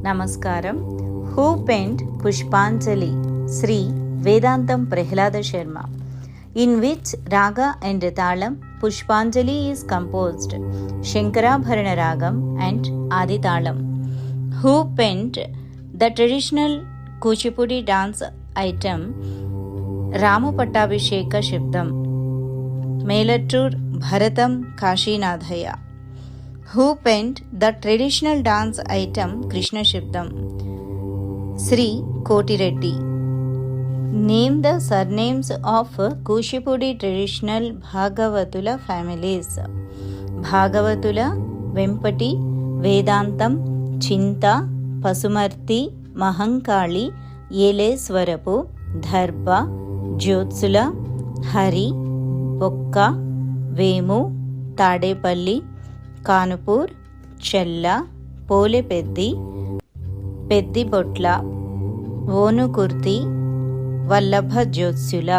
నమస్కారం. Who penned Pushpanjali? Sri Vedantam Prahlada Sharma. In which raga and talam Pushpanjali is composed? Shankarabharana Ragam and Aditalam. Who penned the traditional Kuchipudi dance item Ramu Pattabhisheka Shabdam? Melattur Bharatam Kashinadhaya. Who penned the traditional dance item Krishna Shabdam? Sri Kotireddy. Name the surnames of Kuchipudi traditional Bhagavatula families. Bhagavatula, Vempati, Vedantam, Chinta, Pasumarti, Mahankali, Yeleswarapu, Dharba, Jyotsula, Hari, Bokka, Vemu, Tadepalli, కానుపూర్, చెల్ల, పోలేపెద్ది, పెద్దిబొట్ల, ఓనుకుర్తి, వల్లభ జ్యోత్స్యుల.